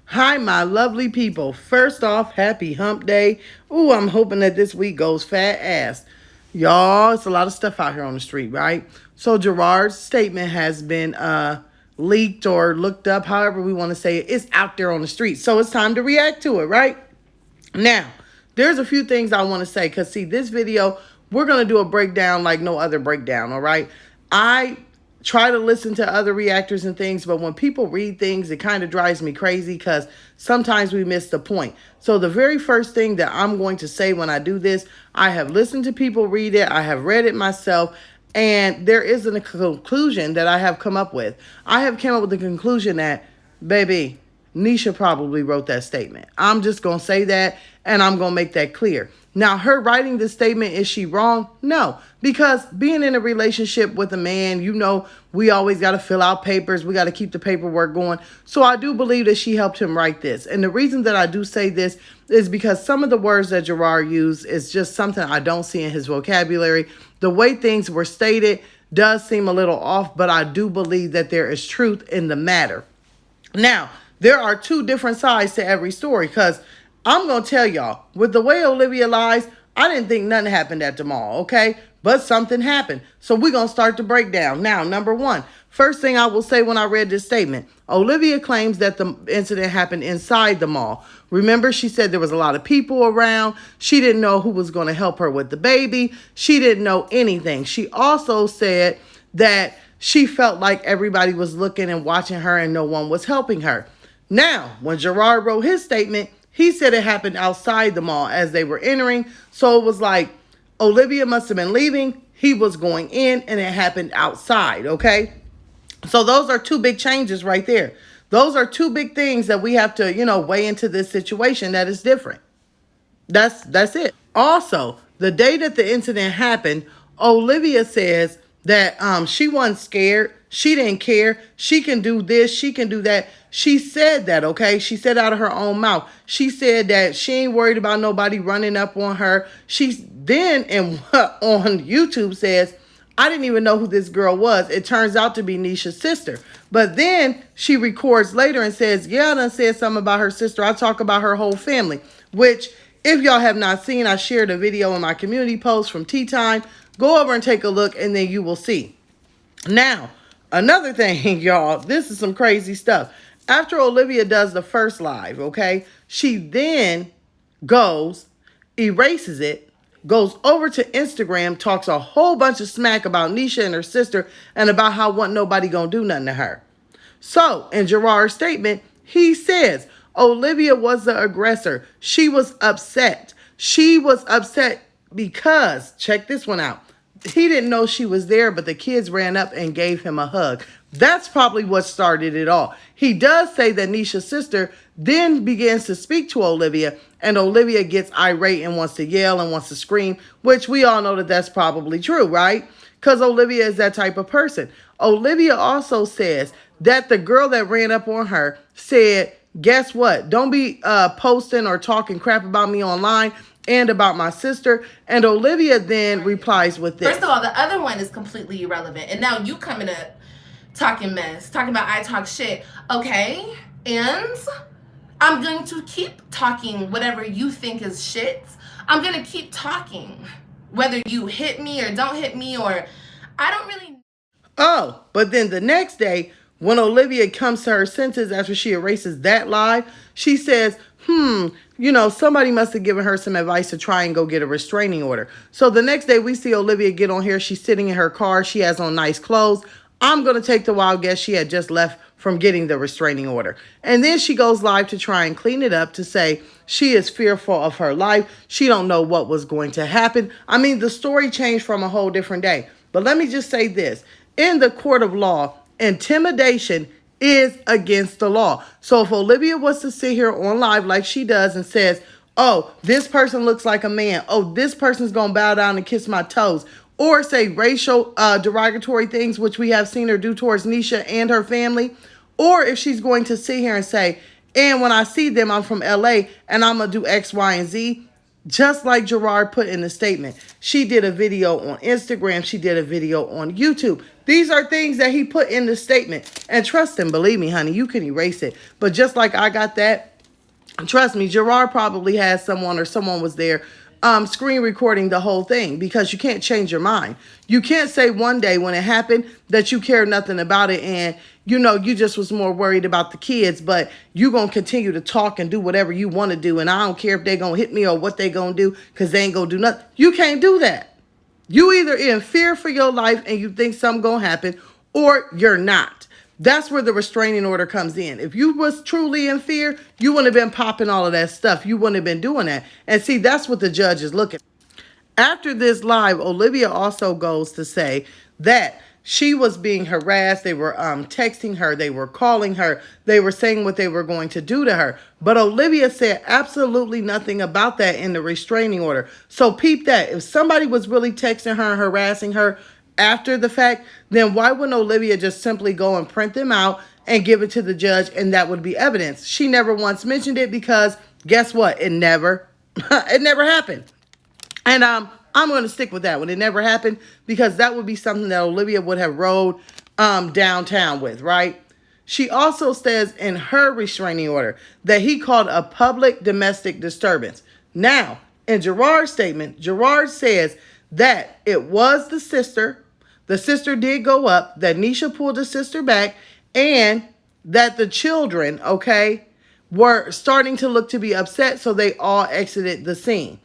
Hi, my lovely people. First off, happy hump day. Ooh, I'm hoping that this week goes fast. Y'all, it's a lot of stuff out here on the street, right? So Jerrod'S statement has been leaked or looked up, however we want to say it. It's out there on the street. So it's time to react to it, right? Now, there's a few things I want to say because, see, this video, we're going to do a breakdown like no other breakdown, all right? I try to listen to other reactors and things, but when people read things, it kind of drives me crazy because sometimes we miss the point. So the very first thing that I'm going to say when I do this, I have listened to people read it, I have read it myself, and there isn't a conclusion that I have come up with. I have come up with the conclusion that, baby, Nisha probably wrote that statement. I'm just going to say that, and I'm going to make that clear. Now, her writing this statement, is she wrong? No, because being in a relationship with a man, you know, we always got to fill out papers. We got to keep the paperwork going. So I do believe that she helped him write this. And the reason that I do say this is because some of the words that Jerrod used is just something I don't see in his vocabulary. The way things were stated does seem a little off, but I do believe that there is truth in the matter. Now, there are two different sides to every story because I'm going to tell y'all, with the way Olivia lies, I didn't think nothing happened at the mall, okay? But something happened. So we're going to start the breakdown. Now, number one, first thing I will say when I read this statement, Olivia claims that the incident happened inside the mall. Remember, she said there was a lot of people around. She didn't know who was going to help her with the baby. She didn't know anything. She also said that she felt like everybody was looking and watching her and no one was helping her. Now, when Jerrod wrote his statement, he said it happened outside the mall as they were entering. So it was like Olivia must have been leaving. He was going in and it happened outside. Okay. So those are two big changes right there. Those are two big things that we have to, weigh into this situation that is different. That's it. Also, the day that the incident happened, Olivia says that she wasn't scared. She didn't care. She can do this. She can do that. She said that, okay? She said out of her own mouth. She said that she ain't worried about nobody running up on her. She then on YouTube says, I didn't even know who this girl was. It turns out to be Nisha's sister. But then she records later and says, yeah, I done said something about her sister. I talk about her whole family, which if y'all have not seen, I shared a video in my community post from Tea Time. Go over and take a look and then you will see. Now, another thing, y'all, this is some crazy stuff. After Olivia does the first live, okay, she then goes, erases it, goes over to Instagram, talks a whole bunch of smack about Nisha and her sister and about how wasn't nobody gonna do nothing to her. So, in Jerrod's statement, he says, Olivia was the aggressor. She was upset. She was upset because, check this one out, he didn't know she was there, but the kids ran up and gave him a hug. That's probably what started it all. He does say that Nisha's sister then begins to speak to Olivia, and Olivia gets irate and wants to yell and wants to scream, which we all know that that's probably true, right? Because Olivia is that type of person. Olivia also says that the girl that ran up on her said, guess what? Don't be posting or talking crap about me online and about my sister. And Olivia then replies with this. First of all, the other one is completely irrelevant. And now you coming up talking mess, talking about I talk shit. Okay, and I'm going to keep talking whatever you think is shit. I'm going to keep talking. Whether you hit me or don't hit me or I don't really. Oh, but then the next day, when Olivia comes to her senses after she erases that live, she says, somebody must have given her some advice to try and go get a restraining order. So the next day we see Olivia get on here. She's sitting in her car. She has on nice clothes. I'm going to take the wild guess she had just left from getting the restraining order. And then she goes live to try and clean it up to say she is fearful of her life. She don't know what was going to happen. I mean, the story changed from a whole different day. But let me just say this. In the court of law, intimidation is against the law. So if Olivia was to sit here on live like she does and says, oh, this person looks like a man. Oh, this person's going to bow down and kiss my toes. Or say racial derogatory things, which we have seen her do towards Nisha and her family. Or if she's going to sit here and say, and when I see them, I'm from LA and I'm going to do X, Y, and Z. Just like Jerrod put in the statement, she did a video on Instagram. She did a video on YouTube. These are things that he put in the statement. And trust him, believe me, honey, you can erase it. But just like I got that, trust me, Jerrod probably has someone or someone was there screen recording the whole thing, because you can't change your mind. You can't say one day when it happened that you care nothing about it and you just was more worried about the kids, but you going to continue to talk and do whatever you want to do. And I don't care if they going to hit me or what they going to do, because they ain't going to do nothing. You can't do that. You either in fear for your life and you think something going to happen, or you're not. That's where the restraining order comes in. If you was truly in fear, you wouldn't have been popping all of that stuff. You wouldn't have been doing that. And see, that's what the judge is looking at. After this live, Olivia also goes to say that she was being harassed. They were texting her. They were calling her. They were saying what they were going to do to her. But Olivia said absolutely nothing about that in the restraining order. So peep that. If somebody was really texting her and harassing her after the fact, then why wouldn't Olivia just simply go and print them out and give it to the judge, and that would be evidence? She never once mentioned it, because guess what? It never happened. And I'm going to stick with that one. It never happened, because that would be something that Olivia would have rode downtown with, right? She also says in her restraining order that he called a public domestic disturbance. Now, in Jerrod's statement, Jerrod says that it was the sister. The sister did go up, that Nisha pulled the sister back, and that the children, okay, were starting to look to be upset, so they all exited the scene.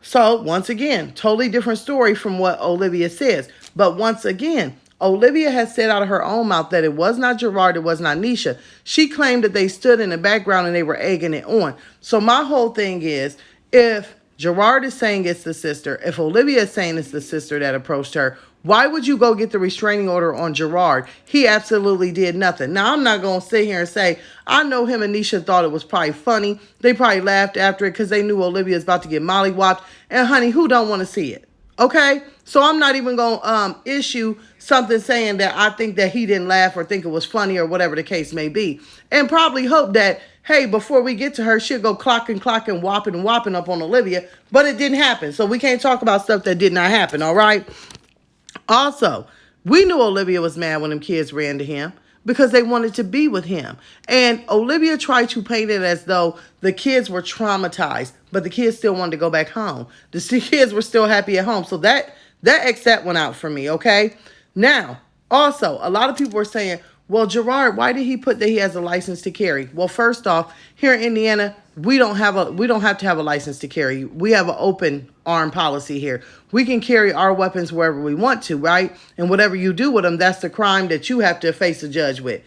So, once again, totally different story from what Olivia says. But once again, Olivia has said out of her own mouth that it was not Jerrod, it was not Nisha. She claimed that they stood in the background and they were egging it on. So my whole thing is, if Jerrod is saying it's the sister, if Olivia is saying it's the sister that approached her, why would you go get the restraining order on Jerrod? He absolutely did nothing. Now, I'm not going to sit here and say, I know him and Nisha thought it was probably funny. They probably laughed after it because they knew Olivia was about to get mollywopped. And honey, who don't want to see it? Okay? So I'm not even going to issue something saying that I think that he didn't laugh or think it was funny or whatever the case may be. And probably hope that, hey, before we get to her, she'll go clocking, whopping up on Olivia. But it didn't happen. So we can't talk about stuff that did not happen, all right? Also, we knew Olivia was mad when them kids ran to him, because they wanted to be with him. And Olivia tried to paint it as though the kids were traumatized, but the kids still wanted to go back home. The kids were still happy at home. So that X that one out for me, okay? Now, also, a lot of people were saying, well, Jerrod, why did he put that he has a license to carry? Well, first off, here in Indiana, we don't have to have a license to carry. We have an open arm policy here. We can carry our weapons wherever we want to, right? And whatever you do with them, that's the crime that you have to face a judge with.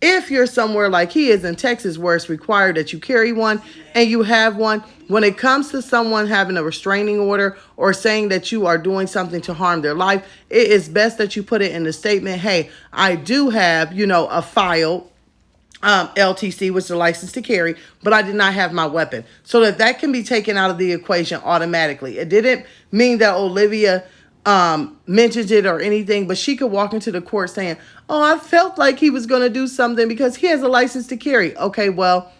If you're somewhere like he is in Texas, where it's required that you carry one and you have one, when it comes to someone having a restraining order or saying that you are doing something to harm their life, it is best that you put it in the statement, hey, I do have, a file, LTC, which is a license to carry, but I did not have my weapon. So that can be taken out of the equation automatically. It didn't mean that Olivia mentions it or anything, but she could walk into the court saying, oh, I felt like he was going to do something because he has a license to carry. Okay, well,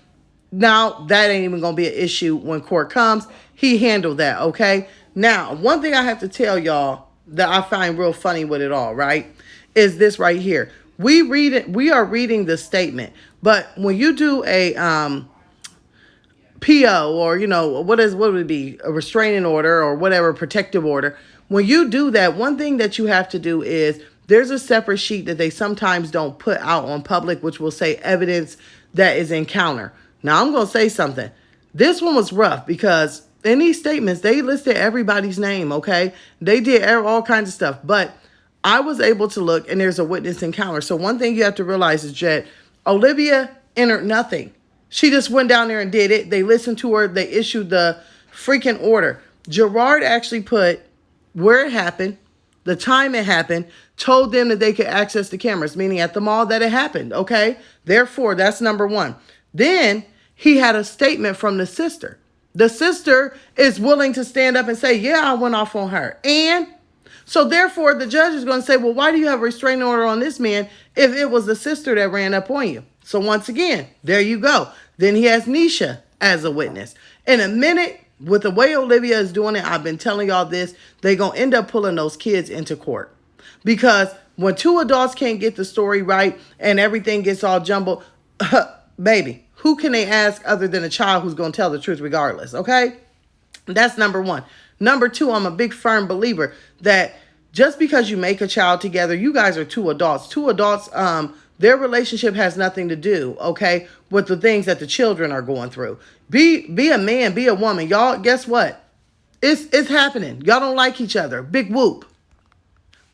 now that ain't even going to be an issue when court comes. He handled that, okay? Now, one thing I have to tell y'all that I find real funny with it all, right, is this right here. We are reading the statement, but when you do a PO, or what would it be, a restraining order or whatever, protective order, when you do that, one thing that you have to do is there's a separate sheet that they sometimes don't put out on public, which will say evidence that is in counter. Now, I'm going to say something. This one was rough, because in these statements, they listed everybody's name, okay? They did all kinds of stuff, but I was able to look, and there's a witness encounter. So one thing you have to realize is that Olivia entered nothing. She just went down there and did it. They listened to her. They issued the freaking order. Jerrod actually put where it happened, the time it happened, told them that they could access the cameras, meaning at the mall that it happened, okay? Therefore, that's number one. Then he had a statement from the sister. The sister is willing to stand up and say, yeah, I went off on her. And so therefore, the judge is going to say, well, why do you have a restraining order on this man if it was the sister that ran up on you? So once again, there you go. Then he has Nisha as a witness. In a minute, With the way Olivia is doing it, I've been telling y'all this, they're going to end up pulling those kids into court. Because when two adults can't get the story right and everything gets all jumbled, baby, who can they ask other than a child who's going to tell the truth regardless, okay? That's number one. Number two, I'm a big firm believer that just because you make a child together, you guys are two adults. Two adults, their relationship has nothing to do, okay, with the things that the children are going through. Be a man, be a woman. Y'all, guess what? It's happening. Y'all don't like each other. Big whoop.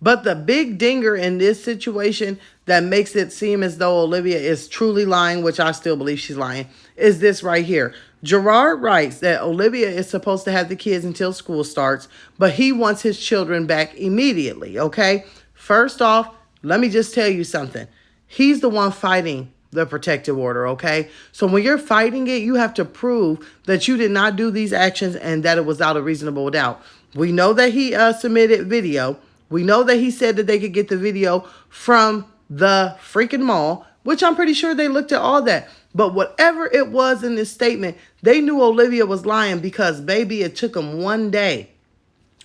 But the big dinger in this situation that makes it seem as though Olivia is truly lying, which I still believe she's lying, is this right here. Jerrod writes that Olivia is supposed to have the kids until school starts, but he wants his children back immediately, okay? First off, let me just tell you something. He's the one fighting the protective order, okay? So when you're fighting it, you have to prove that you did not do these actions and that it was out of reasonable doubt. We know that he submitted video. We know that he said that they could get the video from the freaking mall, which I'm pretty sure they looked at all that. But whatever it was in this statement, they knew Olivia was lying because, baby, it took them one day.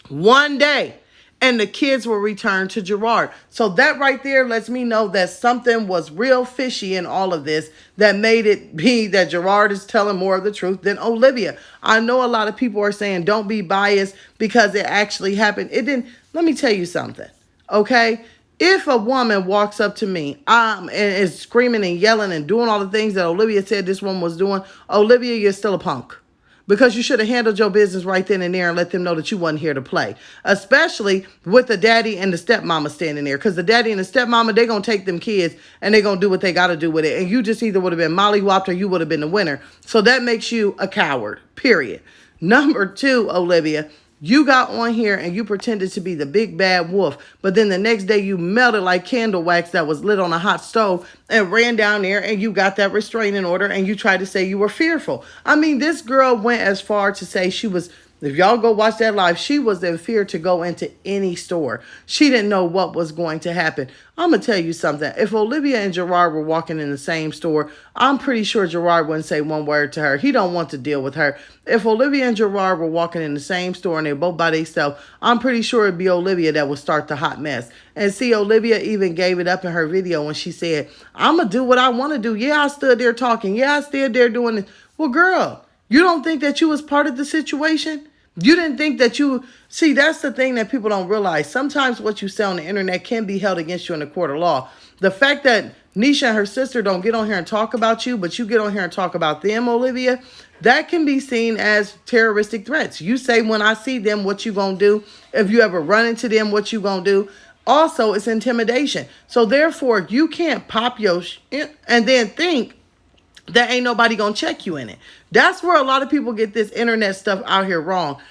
One day. And the kids were returned to Jerrod. So that right there lets me know that something was real fishy in all of this that made it be that Jerrod is telling more of the truth than Olivia. I know a lot of people are saying don't be biased because it actually happened. It didn't. Let me tell you something, okay? If a woman walks up to me and is screaming and yelling and doing all the things that Olivia said this woman was doing, Olivia, you're still a punk. Because you should have handled your business right then and there and let them know that you wasn't here to play. Especially with the daddy and the stepmama standing there. Because the daddy and the stepmama, they're going to take them kids and they're going to do what they got to do with it. And you just either would have been mollywopped or you would have been the winner. So that makes you a coward, period. Number two, Olivia, you got on here and you pretended to be the big bad wolf, but then the next day you melted like candle wax that was lit on a hot stove and ran down there and you got that restraining order and you tried to say you were fearful. I mean, this girl went as far to say she was, if y'all go watch that live, she was in fear to go into any store. She didn't know what was going to happen. I'm going to tell you something. If Olivia and Jerrod were walking in the same store, I'm pretty sure Jerrod wouldn't say one word to her. He don't want to deal with her. If Olivia and Jerrod were walking in the same store and they're both by themselves, I'm pretty sure it'd be Olivia that would start the hot mess. And see, Olivia even gave it up in her video when she said, I'm going to do what I want to do. Yeah, I stood there talking. Yeah, I stood there doing it. Well, girl, you don't think that you was part of the situation? You didn't think that you... See, that's the thing that people don't realize. Sometimes what you say on the internet can be held against you in a court of law. The fact that Nisha and her sister don't get on here and talk about you, but you get on here and talk about them, Olivia, that can be seen as terroristic threats. You say, when I see them, what you gonna do? If you ever run into them, what you gonna do? Also, it's intimidation. So therefore, you can't pop your and then think that ain't nobody gonna check you in it. That's where a lot of people get this internet stuff out here wrong.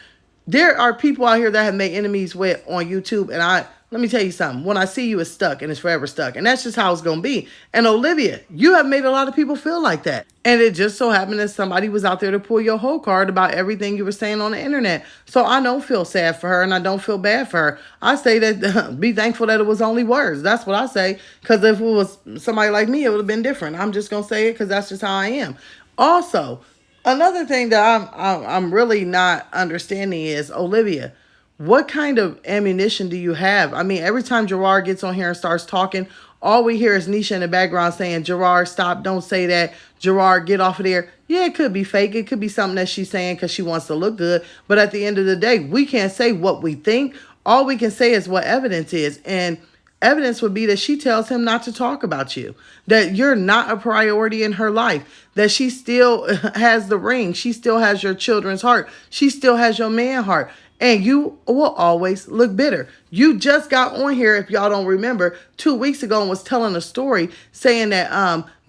There are people out here that have made enemies with on YouTube, and let me tell you something. When I see you, it's stuck, and it's forever stuck, and that's just how it's gonna be. And Olivia, you have made a lot of people feel like that, and it just so happened that somebody was out there to pull your whole card about everything you were saying on the internet. So I don't feel sad for her, and I don't feel bad for her. I say that be thankful that it was only words. That's what I say, because if it was somebody like me, it would have been different. I'm just gonna say it because that's just how I am. Also, another thing that I'm really not understanding is, Olivia, what kind of ammunition do you have? I mean, every time Jerrod gets on here and starts talking, all we hear is Nisha in the background saying, Jerrod, stop, don't say that. Jerrod, get off of there. Yeah, it could be fake. It could be something that she's saying because she wants to look good. But at the end of the day, we can't say what we think. All we can say is what evidence is. And evidence would be that she tells him not to talk about you, that you're not a priority in her life, that she still has the ring. She still has your children's heart. She still has your man heart. And you will always look bitter. You just got on here, if y'all don't remember, 2 weeks ago and was telling a story saying that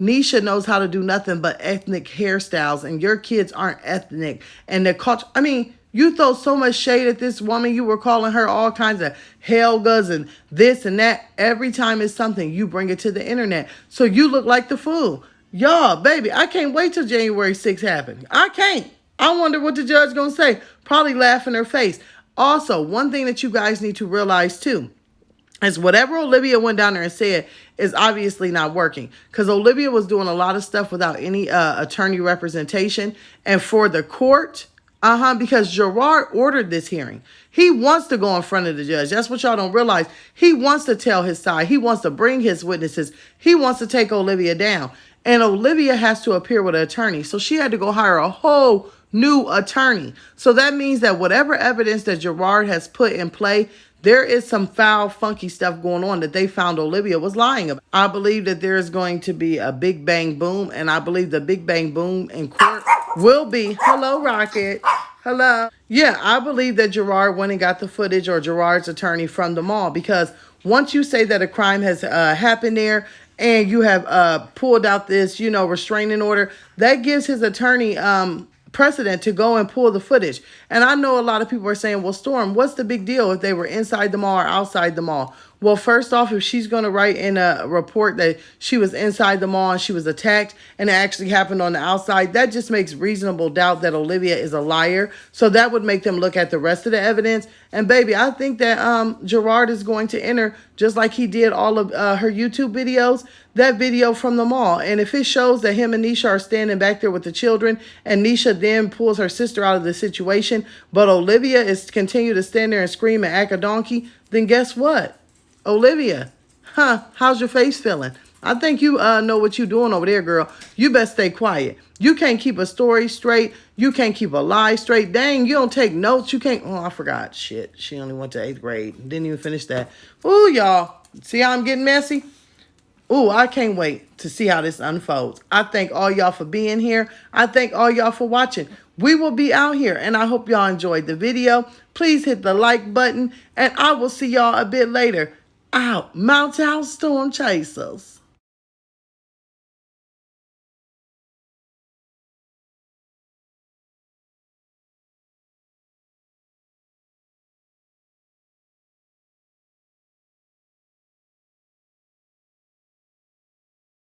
Nisha knows how to do nothing but ethnic hairstyles and your kids aren't ethnic. And the culture, I mean, you throw so much shade at this woman. You were calling her all kinds of Helgas and this and that. Every time it's something, you bring it to the internet. So you look like the fool. Y'all, baby, I can't wait till January 6th happen. I can't. I wonder what the judge going to say. Probably laugh in her face. Also, one thing that you guys need to realize too is whatever Olivia went down there and said is obviously not working, because Olivia was doing a lot of stuff without any attorney representation. And for the court, Because Jerrod ordered this hearing. He wants to go in front of the judge. That's what y'all don't realize. He wants to tell his side. He wants to bring his witnesses. He wants to take Olivia down. And Olivia has to appear with an attorney. So she had to go hire a whole new attorney. So that means that whatever evidence that Jerrod has put in play, there is some foul, funky stuff going on that they found Olivia was lying about. I believe that there is going to be a big bang boom, and I believe the big bang boom in court will be, hello, Rocket, hello. Yeah, I believe that Jerrod went and got the footage, or Jerrod's attorney, from the mall, because once you say that a crime has happened there, and you have pulled out this, restraining order, that gives his attorney precedent to go and pull the footage. And I know a lot of people are saying, well, Storm, what's the big deal if they were inside the mall or outside the mall? Well, first off, if she's going to write in a report that she was inside the mall and she was attacked and it actually happened on the outside, that just makes reasonable doubt that Olivia is a liar. So that would make them look at the rest of the evidence. And baby, I think that Jerrod is going to enter, just like he did all of her YouTube videos, that video from the mall. And if it shows that him and Nisha are standing back there with the children, and Nisha then pulls her sister out of the situation, but Olivia is continue to stand there and scream and act a donkey, then guess what? Olivia, how's your face feeling? I think you know what you're doing over there, girl. You best stay quiet. You can't keep a story straight. You can't keep a lie straight. Dang, you don't take notes. You can't. Oh, I forgot. Shit. She only went to 8th grade. Didn't even finish that. Ooh, y'all. See how I'm getting messy? Ooh, I can't wait to see how this unfolds. I thank all y'all for being here. I thank all y'all for watching. We will be out here, and I hope y'all enjoyed the video. Please hit the like button, and I will see y'all a bit later. Out. Mount out, Storm Chasers.